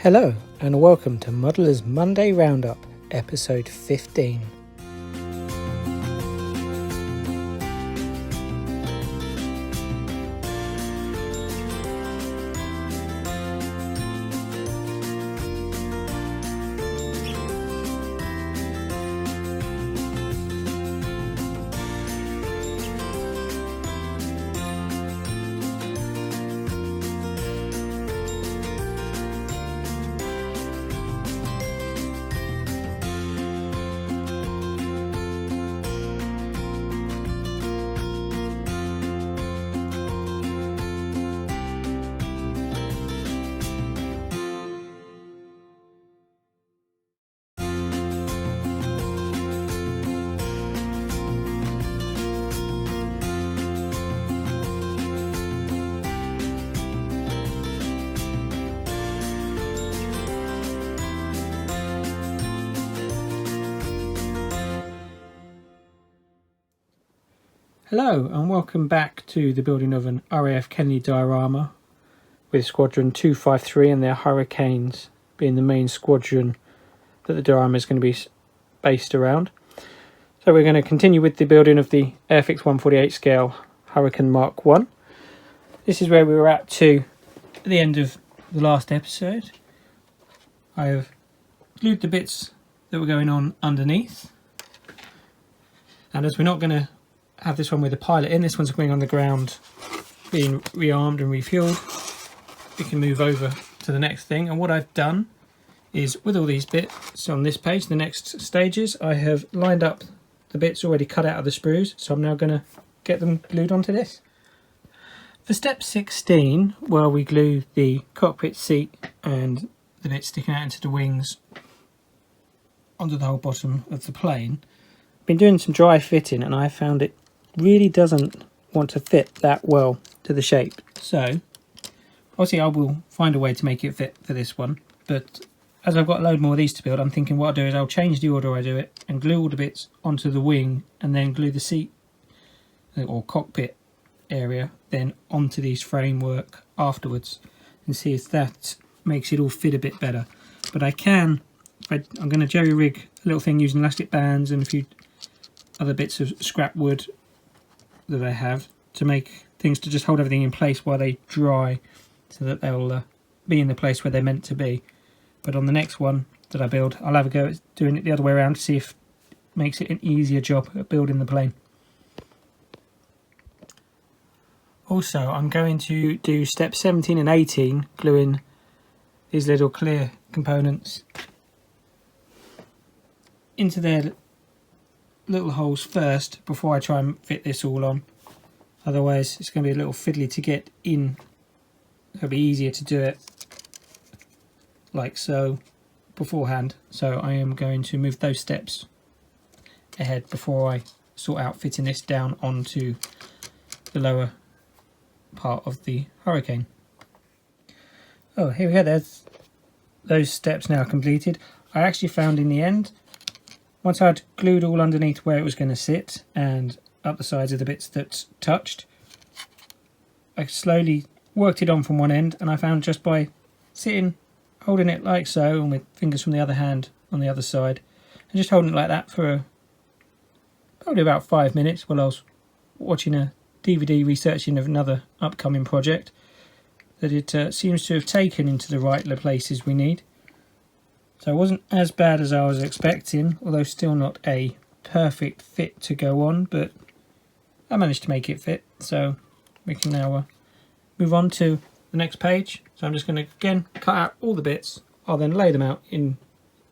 Hello and welcome to Modeller's Monday Roundup, episode 15. Hello and welcome back to the building of an RAF Kennedy diorama with Squadron 253 and their Hurricanes being the main squadron that the diorama is going to be based around. So we're going to continue with the building of the Airfix 148 scale Hurricane Mark 1. This is where we were at the end of the last episode. I have glued the bits that were going on underneath, and as we're not going to have this one with a pilot in, this one's going on the ground being rearmed and refueled, we can move over to the next thing. And what I've done is, with all these bits on this page, the next stages, I have lined up the bits already cut out of the sprues, so I'm now going to get them glued onto this. For step 16, where we glue the cockpit seat and the bits sticking out into the wings onto the whole bottom of the plane, I've been doing some dry fitting and I found it really doesn't want to fit that well to the shape. So obviously I will find a way to make it fit for this one, but as I've got a load more of these to build, I'm thinking what I'll do is I'll change the order I do it and glue all the bits onto the wing and then glue the seat or cockpit area then onto these framework afterwards and see if that makes it all fit a bit better. But I'm going to jerry rig a little thing using elastic bands and a few other bits of scrap wood that I have to make things to just hold everything in place while they dry, so that they'll be in the place where they're meant to be. But on the next one that I build, I'll have a go at doing it the other way around to see if it makes it an easier job at building the plane. Also, I'm going to do step 17 and 18, gluing these little clear components into their little holes first before I try and fit this all on. Otherwise it's going to be a little fiddly to get in. It'll be easier to do it like so beforehand, so I am going to move those steps ahead before I sort out fitting this down onto the lower part of the Hurricane. Oh, here we go, there's those steps now completed. I actually found in the end, once I'd glued all underneath where it was going to sit and up the sides of the bits that touched, I slowly worked it on from one end, and I found just by sitting, holding it like so, and with fingers from the other hand on the other side, and just holding it like that for probably about 5 minutes while I was watching a DVD researching of another upcoming project, that it seems to have taken into the right places we need. So it wasn't as bad as I was expecting, although still not a perfect fit to go on, but I managed to make it fit, so we can now move on to the next page. So I'm just going to again cut out all the bits. I'll then lay them out in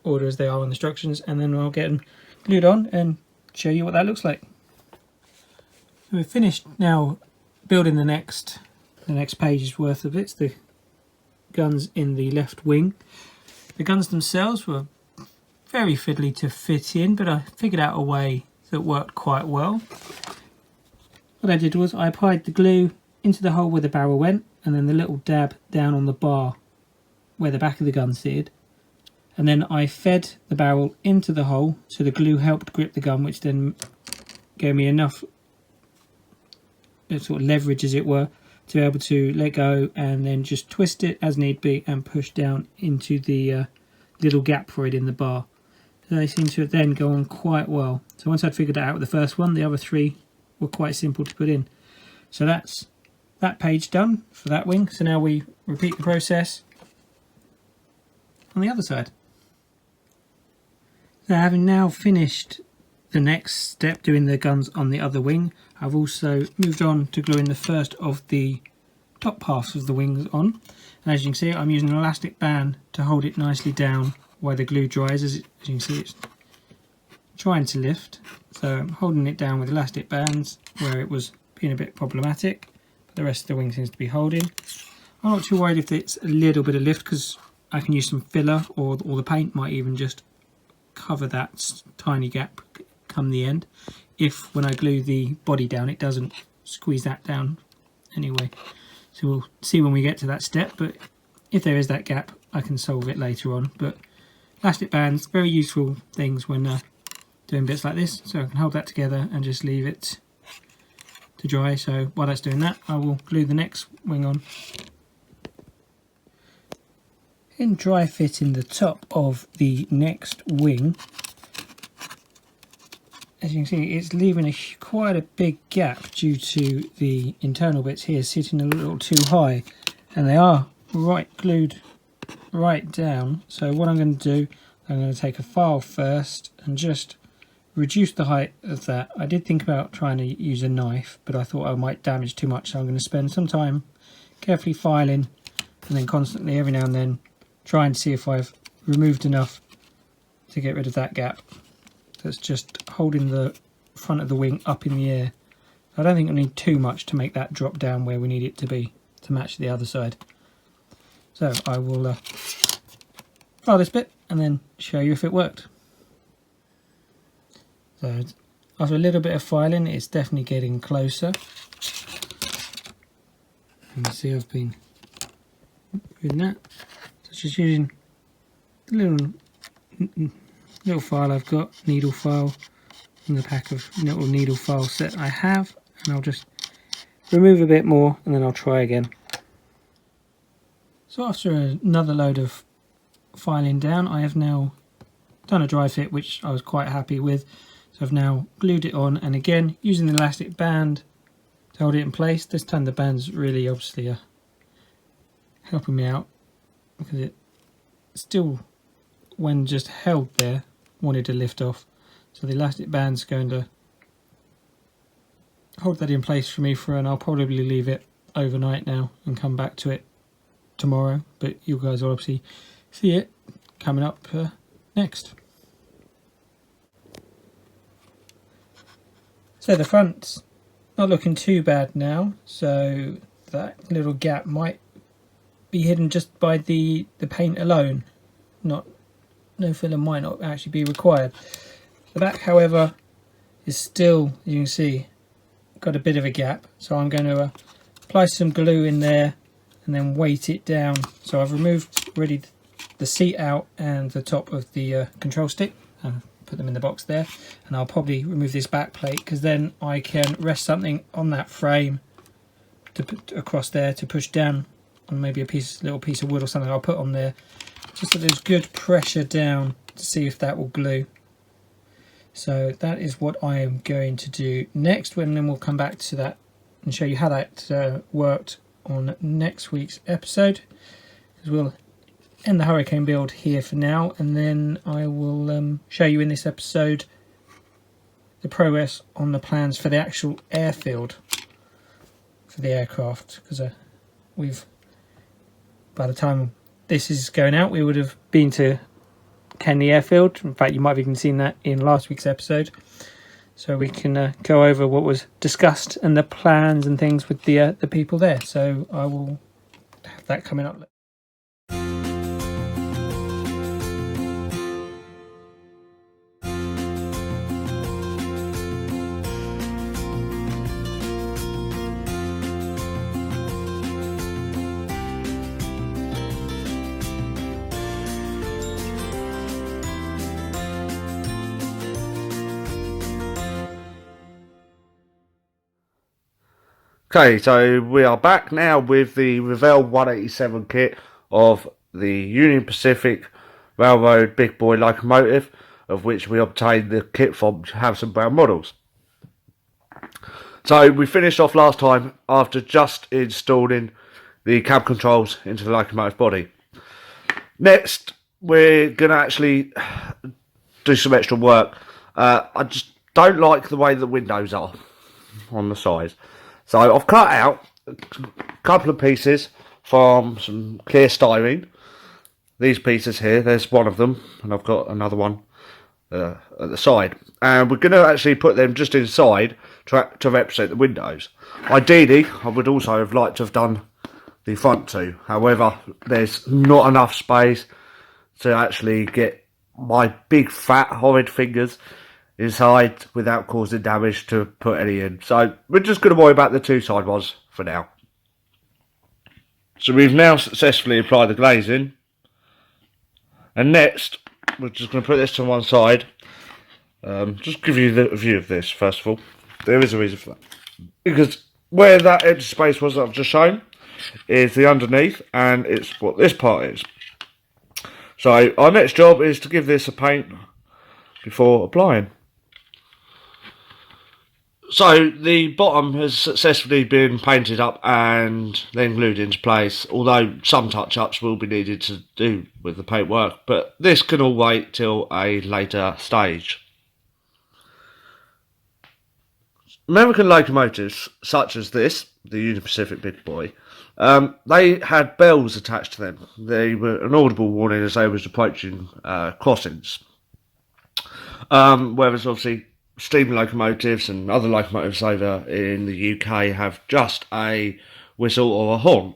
order as they are in the instructions, and then I'll get them glued on and show you what that looks like. So we've finished now building the next page's worth of bits, the guns in the left wing. The guns themselves were very fiddly to fit in, but I figured out a way that worked quite well. What I did was I applied the glue into the hole where the barrel went, and then the little dab down on the bar where the back of the gun seated, and then I fed the barrel into the hole so the glue helped grip the gun, which then gave me enough sort of leverage, as it were, to be able to let go and then just twist it as need be and push down into the little gap for it in the bar. They seem to then go on quite well. So once I'd figured that out with the first one, the other three were quite simple to put in. So that's that page done for that wing. So now we repeat the process on the other side. So having now finished the next step, doing the guns on the other wing, I've also moved on to gluing the first of the top halves of the wings on. And as you can see, I'm using an elastic band to hold it nicely down while the glue dries. As you can see, it's trying to lift. So I'm holding it down with elastic bands where it was being a bit problematic, but the rest of the wing seems to be holding. I'm not too worried if it's a little bit of lift, because I can use some filler, or the paint might even just cover that tiny gap come the end, if when I glue the body down it doesn't squeeze that down anyway. So we'll see when we get to that step, but if there is that gap I can solve it later on. But elastic bands, very useful things when doing bits like this, so I can hold that together and just leave it to dry. So while that's doing that, I will glue the next wing on. In dry fitting the top of the next wing, as you can see, it's leaving quite a big gap due to the internal bits here sitting a little too high, and they are glued right down. So what I'm going to do, I'm going to take a file first and just reduce the height of that. I did think about trying to use a knife, but I thought I might damage too much, so I'm going to spend some time carefully filing and then constantly every now and then try and see if I've removed enough to get rid of that gap that's just holding the front of the wing up in the air. I don't think I need too much to make that drop down where we need it to be to match the other side. So I will file this bit and then show you if it worked. So after a little bit of filing, it's definitely getting closer. You can see I've been doing that. So just using the little file I've got, needle file, in the pack of little needle file set I have, and I'll just remove a bit more and then I'll try again. So after another load of filing down, I have now done a dry fit, which I was quite happy with. So I've now glued it on, and again using the elastic band to hold it in place. This time the band's really obviously helping me out, because it still, when just held there, wanted to lift off. So the elastic band's going to hold that in place for me and I'll probably leave it overnight now and come back to it tomorrow, but you guys will obviously see it coming up next. So the front's not looking too bad now, so that little gap might be hidden just by the paint alone. No filler might not actually be required. The back, however, is still, you can see, got a bit of a gap, so I'm going to apply some glue in there and then weight it down. So I've removed already the seat out and the top of the control stick, put them in the box there, and I'll probably remove this back plate, because then I can rest something on that frame to put across there to push down on maybe a little piece of wood or something I'll put on there, just so there's good pressure down to see if that will glue. So that is what I am going to do next, and then we'll come back to that and show you how that worked on next week's episode, because we'll end the Hurricane build here for now, and then I will show you in this episode the progress on the plans for the actual airfield for the aircraft, because by the time this is going out we would have been to Kenley Airfield. In fact, you might have even seen that in last week's episode, so we can go over what was discussed and the plans and things with the people there. So I will have that coming up. Okay, so we are back now with the Revell 187 kit of the Union Pacific Railroad Big Boy locomotive, of which we obtained the kit from Harrison Brown Models. So we finished off last time after just installing the cab controls into the locomotive body. Next, we're going to actually do some extra work. I just don't like the way the windows are on the sides. So I've cut out a couple of pieces from some clear styrene. These pieces here, there's one of them, and I've got another one at the side. And we're going to actually put them just inside to represent the windows. Ideally, I would also have liked to have done the front two. However, there's not enough space to actually get my big fat horrid fingers inside without causing damage to put any in. So we're just going to worry about the two side ones for now. So we've now successfully applied the glazing, and next we're just going to put this to one side. Just give you the view of this first of all. There is a reason for that, because where that empty space was that I've just shown is the underneath, and it's what this part is. So our next job is to give this a paint before applying. So the bottom has successfully been painted up and then glued into place, although some touch-ups will be needed to do with the paintwork, but this can all wait till a later stage. American locomotives such as this, the Union Pacific Big Boy, they had bells attached to them. They were an audible warning as they was approaching crossings. Whereas obviously steam locomotives and other locomotives over in the UK have just a whistle or a horn.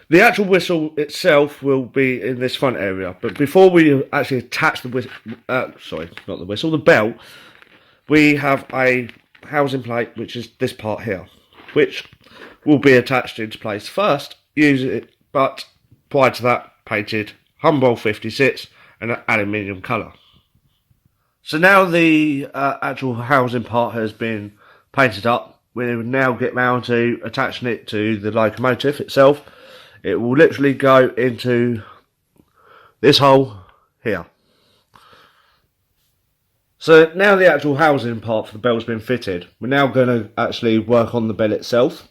The actual whistle itself will be in this front area, but before we actually attach the whistle, the bell, we have a housing plate, which is this part here, which will be attached into place first, but prior to that, painted Humboldt 56 and an aluminium colour. So now the actual housing part has been painted up, we now get round to attaching it to the locomotive itself. It will literally go into this hole here. So now the actual housing part for the bell's been fitted. We're now going to actually work on the bell itself.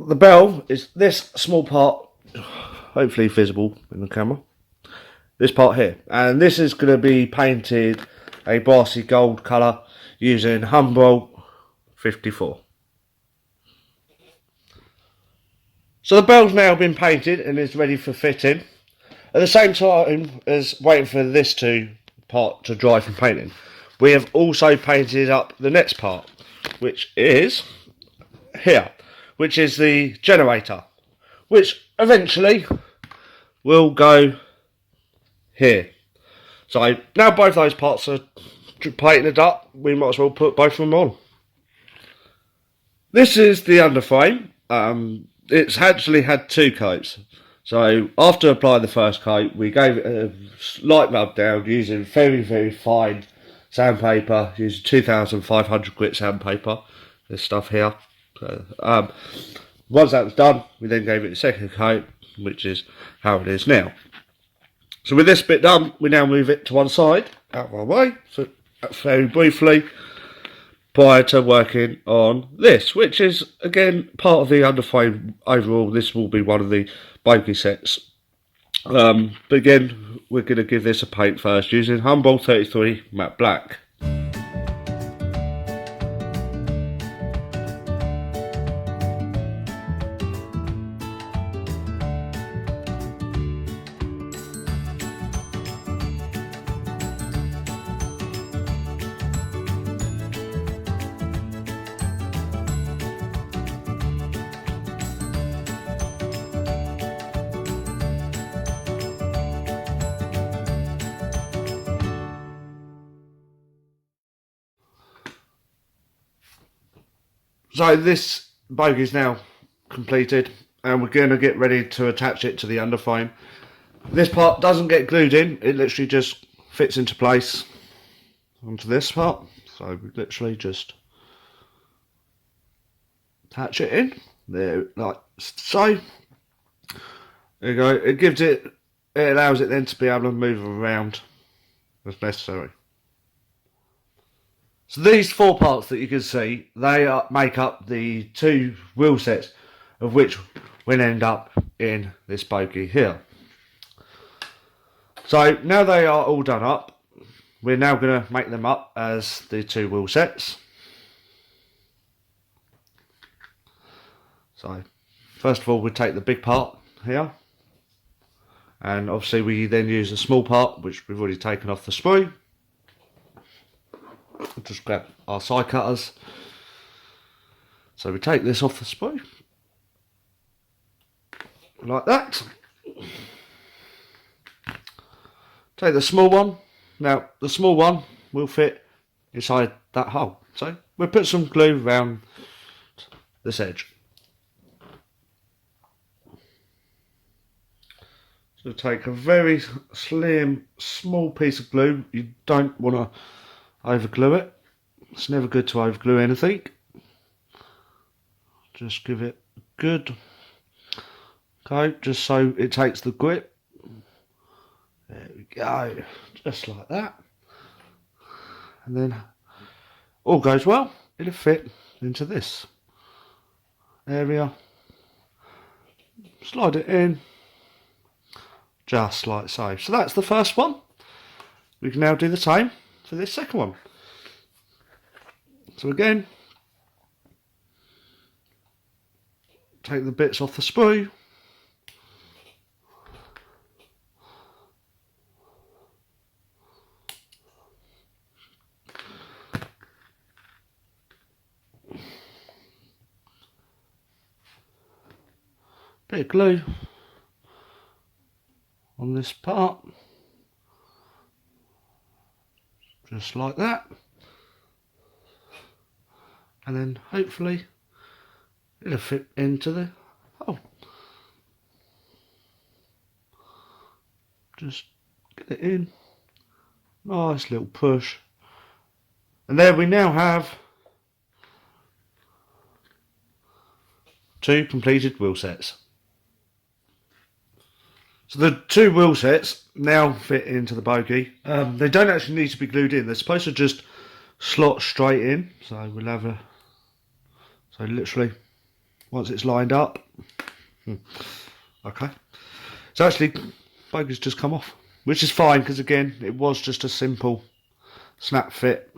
The bell is this small part, hopefully visible in the camera. This part here, and this is going to be painted a brassy gold colour using Humboldt 54. So the bell's now been painted and is ready for fitting. At the same time as waiting for this part to dry from painting, we have also painted up the next part, which is here, which is the generator, which eventually will go here. So now both those parts are painted up, we might as well put both of them on. This is the underframe. It's actually had two coats. So after applying the first coat, we gave it a slight rub down using very, very fine sandpaper, using 2500 grit sandpaper, this stuff here. So, once that was done, we then gave it a second coat, which is how it is now. So with this bit done, we now move it to one side, out of our way, so very briefly, prior to working on this, which is again part of the underframe overall. This will be one of the bogey sets. But again, we're going to give this a paint first using Humboldt 33 matte black. So this bogey is now completed, and we're going to get ready to attach it to the underframe. This part doesn't get glued in, it literally just fits into place onto this part. So we literally just attach it in there like so. There you go. It allows it then to be able to move around as necessary. So these 4 parts that you can see, they make up the 2 wheel sets, of which will end up in this bogie here. So now they are all done up, we're now going to make them up as the 2 wheel sets. So first of all, we take the big part here, and obviously we then use the small part which we've already taken off the sprue. We'll just grab our side cutters. So we take this off the sprue like that. Take the small one. Now the small one will fit inside that hole, so we'll put some glue around this edge. So take a very slim, small piece of glue. You don't want to overglue it. It's never good to overglue anything. Just give it a good coat, just so it takes the grip. There we go, just like that. And then all goes well, it'll fit into this area. Slide it in, just like so. So that's the first one. We can now do the same for this second one. So again, take the bits off the sprue. Bit of glue on this part, just like that, and then hopefully it'll fit into the hole. Just get it in, nice little push, and there we now have 2 completed wheel sets. So the 2 wheel sets now fit into the bogie. They don't actually need to be glued in. They're supposed to just slot straight in. So we'll have a... So literally, once it's lined up... Okay. So actually, bogie's just come off. Which is fine, because again, it was just a simple snap fit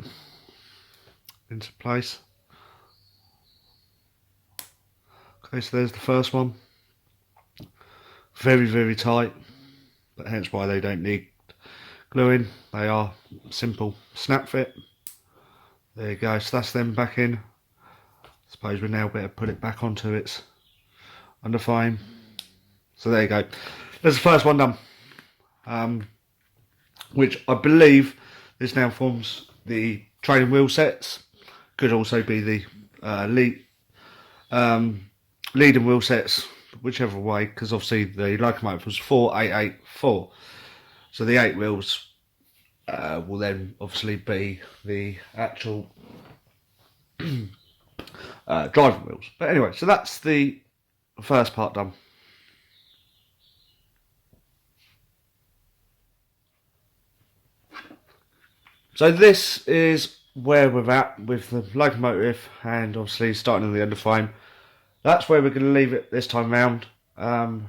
into place. Okay, so there's the first one. Very, very tight, but hence why they don't need gluing. They are simple snap fit. There you go, so that's them back in. I suppose we now better put it back onto its under frame. So there you go. There's the first one done. Which I believe this now forms the training wheel sets. Could also be the leading wheel sets, whichever way, because obviously the locomotive was 4884, so the 8 wheels will then obviously be the actual driving wheels. But anyway, so that's the first part done. So this is where we're at with the locomotive, and obviously starting in the underframe. That's where we're going to leave it this time round, and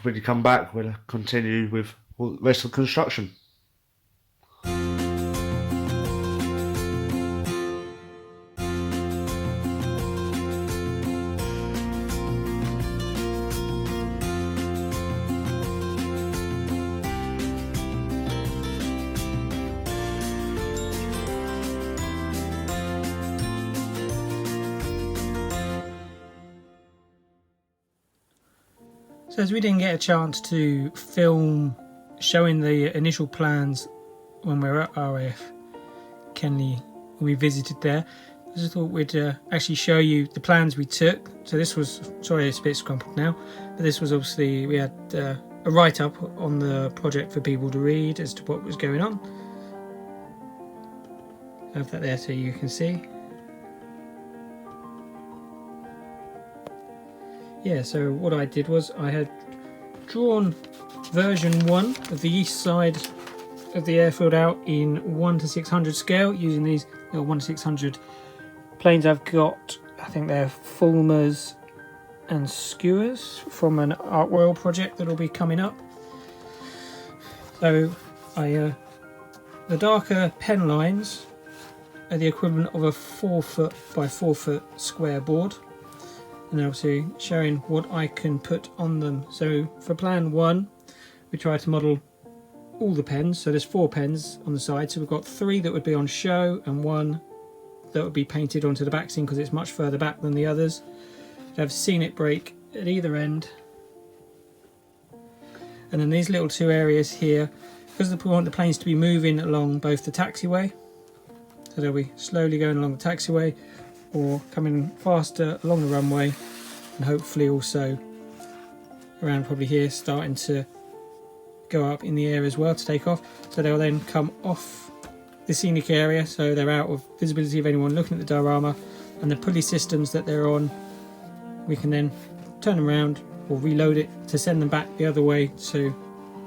when you come back we'll continue with the rest of the construction. So as we didn't get a chance to film showing the initial plans when we were at RAF Kenley, we visited there, I just thought we'd actually show you the plans we took. So this was, sorry it's a bit scrumpled now, but this was obviously, we had a write-up on the project for people to read as to what was going on. I have that there so you can see. yeah, so what I did was I had drawn version 1 of the east side of the airfield out in 1:600 scale using these little 1:600 planes I've got. I think they're fulmars and skewers from an Art Royal project that will be coming up. So the darker pen lines are the equivalent of a 4 foot by 4 foot square board, and then obviously showing what I can put on them. So for plan 1 we try to model all the pens, so there's 4 pens on the side, so we've got 3 that would be on show and 1 that would be painted onto the back scene because it's much further back than the others. I've seen it break at either end, and then these little 2 areas here, because we want the planes to be moving along both the taxiway, so they'll be slowly going along the taxiway or coming faster along the runway, and hopefully also around probably here starting to go up in the air as well to take off. So they'll then come off the scenic area, so they're out of visibility of anyone looking at the diorama, and the pulley systems that they're on, we can then turn them around or reload it to send them back the other way. So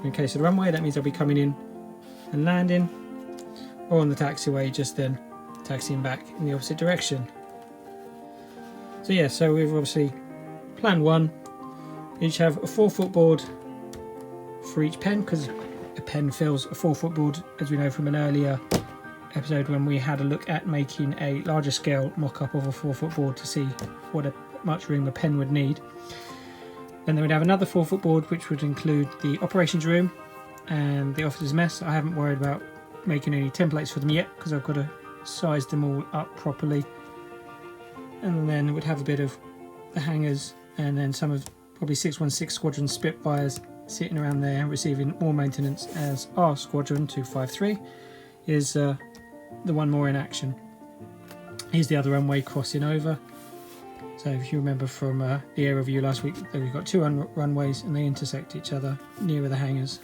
in case of the runway, that means they'll be coming in and landing, or on the taxiway just then taxiing back in the opposite direction. So yeah, so we've obviously plan 1, each have a 4 foot board for each pen, because a pen fills a 4 foot board, as we know from an earlier episode when we had a look at making a larger scale mock-up of a 4 foot board to see what much room a pen would need. Then we'd have another 4 foot board which would include the operations room and the officer's mess. I haven't worried about making any templates for them yet because I've got to size them all up properly. And then it would have a bit of the hangars, and then some of probably 616 Squadron Spitfires sitting around there receiving more maintenance, as our Squadron 253 is the one more in action. Here's the other runway crossing over. So if you remember from the air review last week, we've got 2 runways and they intersect each other nearer the hangars.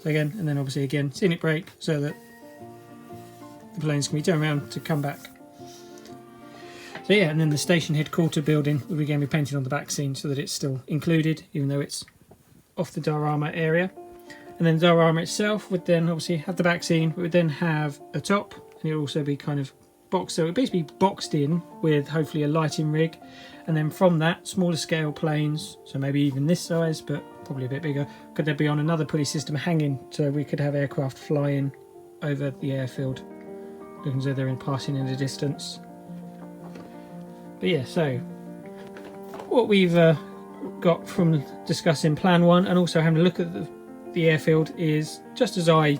So again, and then obviously again scenic break so that the planes can be turned around to come back. So yeah, and then the station headquarter building will again be painted on the back scene so that it's still included, even though it's off the diorama area. And then the diorama itself would then obviously have the back scene, but would then have a top, and it would also be kind of boxed, so it would basically be boxed in with hopefully a lighting rig, and then from that smaller scale planes, so maybe even this size but probably a bit bigger, could there be on another pulley system hanging, so we could have aircraft flying over the airfield looking as though they're passing in the distance. But yeah, so what we've got from discussing plan 1 and also having a look at the airfield is just as I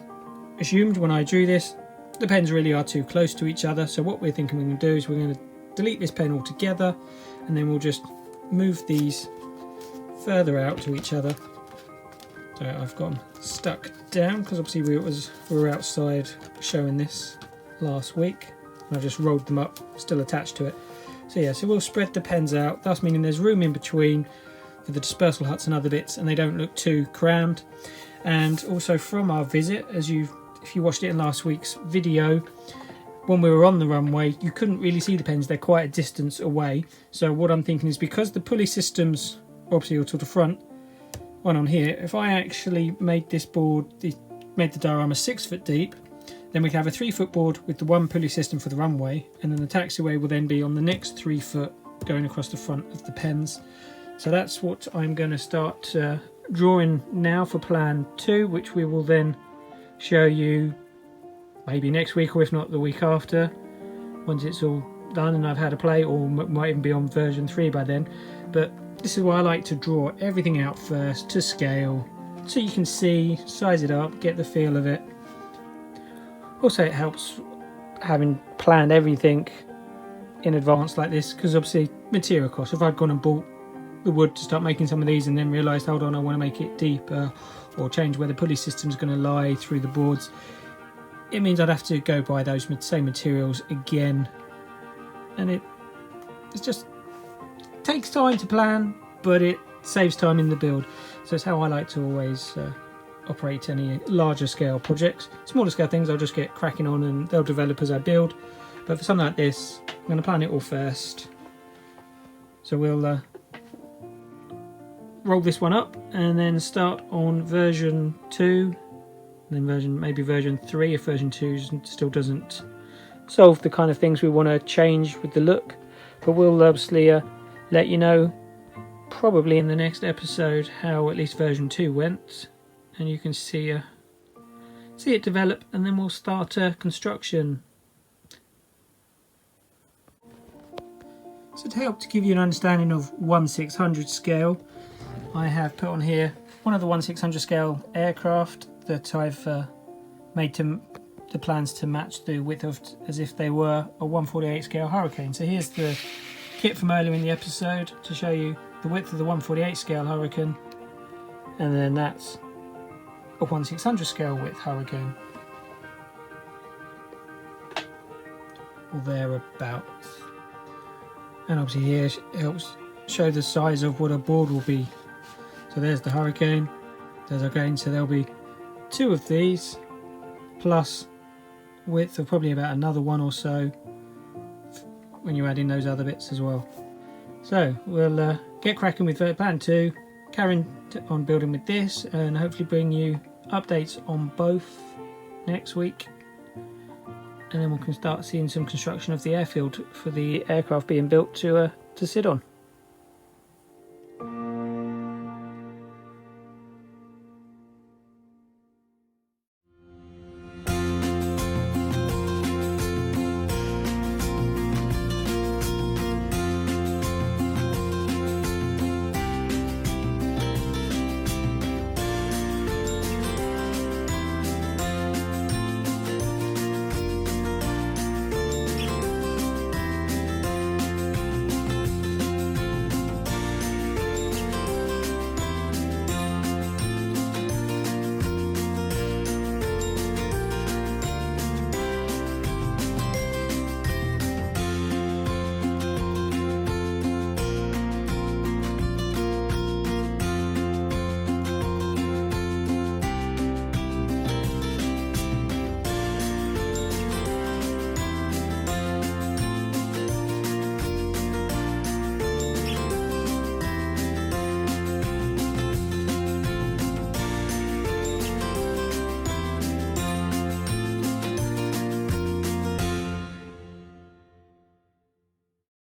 assumed when I drew this. The pens really are too close to each other, so what we're thinking we're going to do is we're going to delete this pen altogether, and then we'll just move these further out to each other. So I've got them stuck down because obviously we were outside showing this last week, and I've just rolled them up, still attached to it. So yeah, so we'll spread the pens out, thus meaning there's room in between for the dispersal huts and other bits, and they don't look too crammed. And also from our visit, if you watched it in last week's video, when we were on the runway, you couldn't really see the pens, they're quite a distance away. So what I'm thinking is, because the pulley systems obviously are to the front, one on here, if I actually made this board, made the diorama 6 foot deep, then we can have a 3 foot board with the 1 pulley system for the runway, and then the taxiway will then be on the next 3 foot going across the front of the pens. So that's what I'm going to start drawing now for plan 2, which we will then show you maybe next week, or if not the week after, once it's all done and I've had a play, or might even be on version 3 by then. But this is why I like to draw everything out first to scale, so you can see, size it up, get the feel of it. Also it helps having planned everything in advance like this, because obviously material costs. If I'd gone and bought the wood to start making some of these and then realised, hold on, I want to make it deeper, or change where the pulley system's going to lie through the boards, it means I'd have to go buy those same materials again, and it just takes time to plan, but it saves time in the build. So it's how I like to always operate any larger scale projects. Smaller scale things I'll just get cracking on and they'll develop as I build, but for something like this I'm going to plan it all first. So we'll roll this one up and then start on version 2, and then maybe version 3 if version 2 still doesn't solve the kind of things we want to change with the look. But we'll obviously let you know probably in the next episode how at least version 2 went, and you can see it develop, and then we'll start construction. So to help to give you an understanding of 1/600 scale, I have put on here one of the 1/600 scale aircraft that I've made the plans to match the width of as if they were a 1/48 scale Hurricane. So here's the kit from earlier in the episode to show you the width of the 1/48 scale Hurricane, and then that's a 1/600 scale width Hurricane, or thereabouts. And obviously here it helps show the size of what a board will be. So there's the Hurricane, there's our Hurricane, so there'll be 2 of these plus width of probably about another 1 or so when you add in those other bits as well. So we'll get cracking with plan 2, carry on building with this, and hopefully bring you updates on both next week, and then we can start seeing some construction of the airfield for the aircraft being built to sit on.